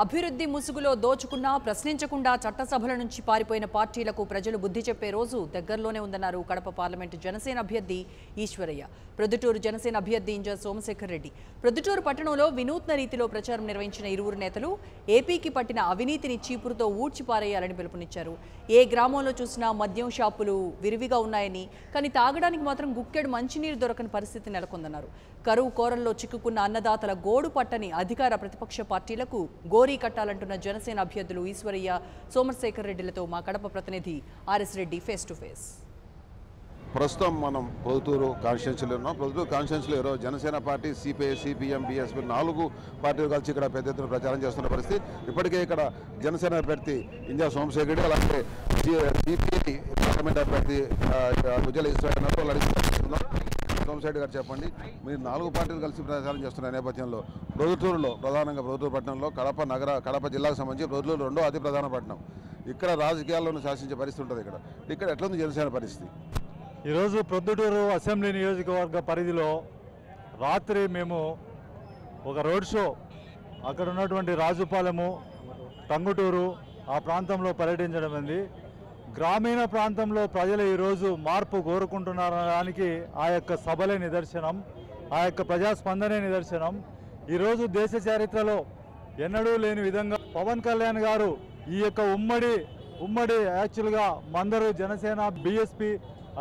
అభివృద్ధి ముసుగులో దోచుకున్నా ప్రశ్నించకుండా చట్టసభల నుంచి పారిపోయిన పార్టీలకు ప్రజలు బుద్ధి చెప్పే రోజు దగ్గరలోనే ఉందన్నారు కడప పార్లమెంటు జనసేన అభ్యర్థి ఈశ్వరయ్య. ప్రొద్దుటూరు జనసేన అభ్యర్థి ఇంజ సోమశేఖర్ రెడ్డి ప్రొద్దుటూరు పట్టణంలో వినూత్న రీతిలో ప్రచారం నిర్వహించిన ఇరువురు నేతలు ఏపీకి పట్టిన అవినీతిని చీపురుతో ఊడ్చిపారేయాలని పిలుపునిచ్చారు. ఏ గ్రామంలో చూసినా మద్యం షాపులు విరివిగా ఉన్నాయని, కానీ తాగడానికి మాత్రం గుక్కెడు మంచినీరు దొరకని పరిస్థితి నెలకొందన్నారు. కరువు కోరల్లో చిక్కుకున్న అన్నదాతల గోడు పట్టని అధికార ప్రతిపక్ష పార్టీలకు గోరీ కట్టాలంటున్న జనసేన అభ్యర్థులు ఈశ్వరయ్య, సోమశేఖర్ రెడ్డిలతో మా కడప ప్రతినిధి RS Reddy face to face. ప్రస్తుతం మనం ప్రొద్దుటూరు కాన్స్టిట్యున్సీలో ఉన్నాం. ప్రొద్దుటూరు కాన్స్టిట్యున్సీలో ఈరోజు Janasena party, CPI, CPM, BSP 4 పార్టీలు కలిసి ఇక్కడ పెద్ద ఎత్తున ప్రచారం చేస్తున్న పరిస్థితి. ఇప్పటికే ఇక్కడ జనసేన అభ్యర్థి ఇంజ సోమశేఖర్ రెడ్డి, అలాగే సిపిఐ పార్లమెంట్ అభ్యర్థి ఉజ్జల సోమశేఖర్ గారు, చెప్పండి, మీరు 4 పార్టీలు కలిసి ప్రచారం చేస్తున్న నేపథ్యంలో ప్రొద్దుటూరులో, ప్రధానంగా ప్రొద్దుటూరు పట్టణంలో, కడప జిల్లాకు సంబంధించి ప్రొద్దుటూరు 2వ అతి ప్రధాన పట్టణం. ఇక్కడ రాజకీయాల్లోనూ శాసించే పరిస్థితి ఉంటుంది. ఇక్కడ ఎట్లుంది జనసేన పరిస్థితి? ఈరోజు ప్రొద్దుటూరు అసెంబ్లీ నియోజకవర్గ పరిధిలో రాత్రి మేము ఒక రోడ్ షో అక్కడ ఉన్నటువంటి రాజుపాలెము, టంగుటూరు ఆ ప్రాంతంలో పర్యటించడం ఉంది. గ్రామీణ ప్రాంతంలో ప్రజలు ఈరోజు మార్పు కోరుకుంటున్నారనడానికి ఆ యొక్క సభలే నిదర్శనం, ఆ యొక్క ప్రజాస్పందనే నిదర్శనం. ఈరోజు దేశ చరిత్రలో ఎన్నడూ లేని విధంగా పవన్ కళ్యాణ్ గారు ఈ యొక్క ఉమ్మడి యాక్చువల్గా మందరు జనసేన, బీఎస్పీ,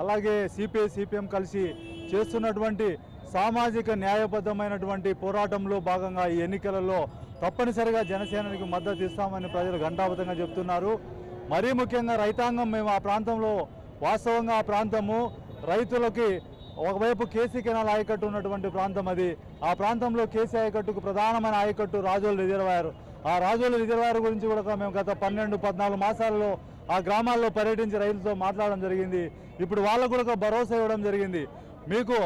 అలాగే సిపిఐ, సిపిఎం కలిసి చేస్తున్నటువంటి సామాజిక న్యాయబద్ధమైనటువంటి పోరాటంలో భాగంగా ఈ ఎన్నికలలో తప్పనిసరిగా జనసేనకి మద్దతు ఇస్తామని ప్రజలు ఘంటాబద్ధంగా చెప్తున్నారు. మరీ ముఖ్యంగా రైతాంగం, మేము ఆ ప్రాంతంలో వాస్తవంగా ఆ ప్రాంతము రైతులకి ఒకవైపు కేసీ కెనాల్ ఆయకట్టు ఉన్నటువంటి ప్రాంతం అది. ఆ ప్రాంతంలో కేసీ ఆయకట్టుకు ప్రధానమైన ఆయకట్టు రాజోలు రిజర్వాయర్. ఆ రాజోలు రిజర్వాయర్ గురించి కూడా మేము గత 12-14 మాసాల్లో ఆ గ్రామాల్లో పర్యటించి రైతులతో మాట్లాడడం జరిగింది. ఇప్పుడు వాళ్ళకు కూడా భరోసా ఇవ్వడం జరిగింది. మీకు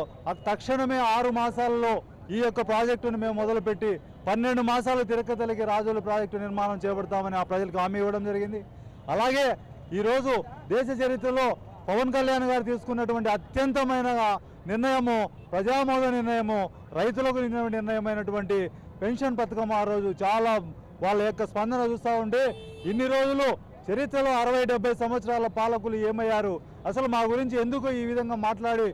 తక్షణమే 6 మాసాల్లో ఈ యొక్క ప్రాజెక్టును మేము మొదలుపెట్టి 12 మాసాలు తిరక్కతలికి రాజోలు ప్రాజెక్టు నిర్మాణం చేపడతామని ఆ ప్రజలకు హామీ ఇవ్వడం జరిగింది. అలాగే ఈరోజు దేశ చరిత్రలో పవన్ కళ్యాణ్ గారు తీసుకున్నటువంటి అత్యంతమైన నిర్ణయము, ప్రజామోద నిర్ణయము, రైతులకు నిర్ణయమైనటువంటి పెన్షన్ పథకం. ఆ రోజు చాలా వాళ్ళ యొక్క స్పందన చూస్తూ ఉంటే ఇన్ని రోజులు చరిత్రలో 60-70 సంవత్సరాల పాలకులు ఏమయ్యారు, అసలు మా గురించి ఎందుకు ఈ విధంగా మాట్లాడి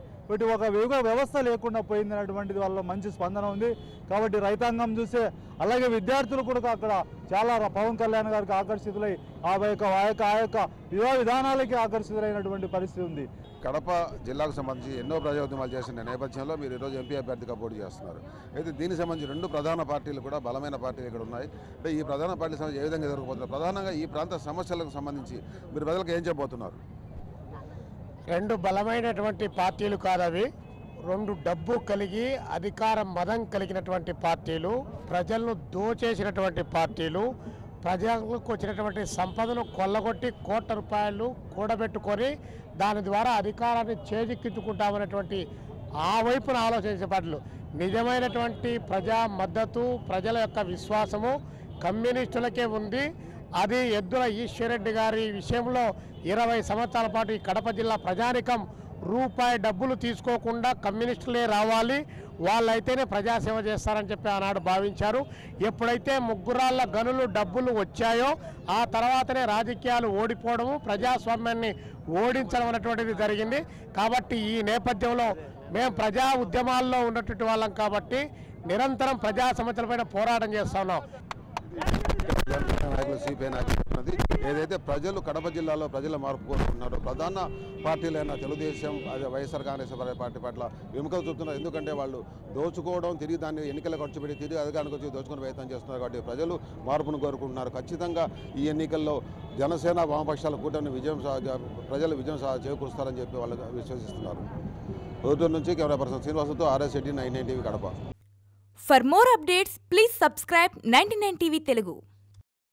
ఒక వ్యవస్థ లేకుండా పోయిందనేటువంటిది వాళ్ళ మంచి స్పందన ఉంది. కాబట్టి రైతాంగం చూస్తే, అలాగే విద్యార్థులు కూడా అక్కడ చాలా పవన్ కళ్యాణ్ గారికి ఆకర్షితులై ఆ యొక్క విధానాలకి ఆకర్షితులైనటువంటి పరిస్థితి ఉంది. కడప జిల్లాకు సంబంధించి ఎన్నో ప్రజోద్యమాలు చేసిన నేపథ్యంలో మీరు ఈరోజు ఎంపీ అభ్యర్థిగా పోటీ చేస్తున్నారు. అయితే దీనికి సంబంధించి 2 ప్రధాన పార్టీలు కూడా బలమైన పార్టీలు ఇక్కడ ఉన్నాయి. అంటే ఈ ప్రధాన పార్టీల సంబంధించి ఏ విధంగా జరగబోతున్నారు? ప్రధానంగా ఈ ప్రాంత సమస్యలకు సంబంధించి మీరు ప్రజలకు ఏం చెప్పబోతున్నారు? 2 బలమైనటువంటి పార్టీలు కాదవి, 2 డబ్బు కలిగి అధికార మదం కలిగినటువంటి పార్టీలు, ప్రజలను దోచేసినటువంటి పార్టీలు, ప్రజలకు వచ్చినటువంటి సంపదను కొల్లగొట్టి కోట్ల రూపాయలు కూడబెట్టుకొని దాని ద్వారా అధికారాన్ని చేజిక్కించుకుంటామనేటువంటి ఆ వైపున ఆలోచించే పార్టీలు. నిజమైనటువంటి ప్రజా మద్దతు, ప్రజల యొక్క విశ్వాసము కమ్యూనిస్టులకే ఉంది. అది ఎద్దుల ఈశ్వరరెడ్డి గారి విషయంలో 20 సంవత్సరాల పాటు ఈ కడప జిల్లా ప్రజానికం రూపాయి డబ్బులు తీసుకోకుండా కమ్యూనిస్టులే రావాలి, వాళ్ళైతేనే ప్రజాసేవ చేస్తారని చెప్పి ఆనాడు భావించారు. ఎప్పుడైతే ముగ్గురాళ్ళ గనులు డబ్బులు వచ్చాయో ఆ తర్వాతనే రాజకీయాలు ఓడిపోవడము, ప్రజాస్వామ్యాన్ని ఓడించడం అనేటువంటిది జరిగింది. కాబట్టి ఈ నేపథ్యంలో మేము ప్రజా ఉద్యమాల్లో ఉన్నటువంటి వాళ్ళం కాబట్టి నిరంతరం ప్రజా సమస్యలపైన పోరాటం చేస్తూ ఉన్నాం. నాయకులు, సిపిఐ నాయకులు చెప్తున్నది ఏదైతే ప్రజలు కడప జిల్లాలో ప్రజల మార్పు కోరుకుంటున్నారో ప్రధాన పార్టీలైన తెలుగుదేశం, అదే వైఎస్ఆర్ కాంగ్రెస్ పార్టీ పట్ల విముఖత చూపుతున్నారు. ఎందుకంటే వాళ్ళు దోచుకోవడం, తిరిగి దాన్ని ఎన్నికల ఖర్చు పెట్టి తిరిగి అధికారానికి వచ్చి దోచుకుని ప్రయత్నం చేస్తున్నారు. కాబట్టి ప్రజలు మార్పును కోరుకుంటున్నారు. ఖచ్చితంగా ఈ ఎన్నికల్లో జనసేన, వామపక్షాల కూటమి ప్రజలు విజయం చేకూరుస్తారని చెప్పి వాళ్ళు విశ్వసిస్తున్నారు. ప్రొద్దుటూరు నుంచి కెమెరా పర్సన్ శ్రీనివాసంతో RS Reddy, 99 TV Kadapa. For more updates, please subscribe 99 TV Telugu.